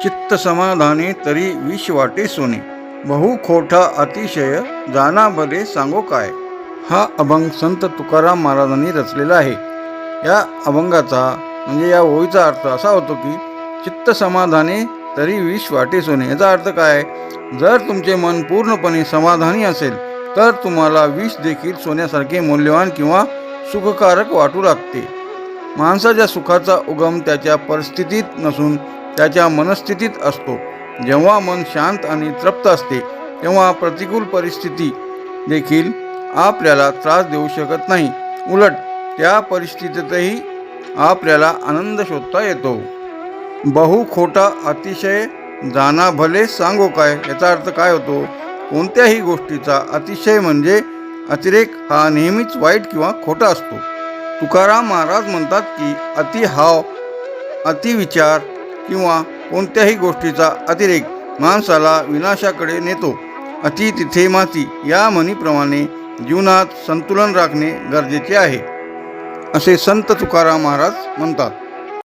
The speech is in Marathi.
चित्त समाधानी तरी विष वाटे सोने, बहु खोटा अतिशय जाना भले सांगो काय. हा अभंग संत तुकाराम महाराजांनी रचलेला आहे. या अभंगाचा म्हणजे या ओळीचा अर्थ असा होतो की चित्त समाधानी तरी विष वाटे सोने. याचा अर्थ काय? जर तुमचे मन पूर्णपणे समाधानी असेल तर तुम्हाला विष देखील सोन्यासारखे मौल्यवान किंवा सुखकारक वाटू लागते. माणसाच्या सुखाचा उगम त्याच्या परिस्थितीत नसून त्याच्या मनस्थितीत असतो. जेव्हा मन शांत आणि तृप्त असते तेव्हा प्रतिकूल परिस्थिती देखील आपल्याला त्रास देऊ शकत नाही. उलट त्या परिस्थितीतही आपल्याला आनंद शोधता येतो. बहु खोटा अतिशय जाना भले सांगो काय. याचा अर्थ काय होतो? कोणत्याही गोष्टीचा अतिशय म्हणजे अतिरेक हा नेहमीच वाईट किंवा खोटा असतो. तुकाराम महाराज म्हणतात की अतिहाव, अतिविचार किंवा कोणत्याही गोष्टीचा अतिरेक माणसाला विनाशाकडे नेतो. अति तिथे माती या म्हणीप्रमाणे जीवनात संतुलन राखणे गरजेचे आहे, असे संत तुकाराम महाराज म्हणतात.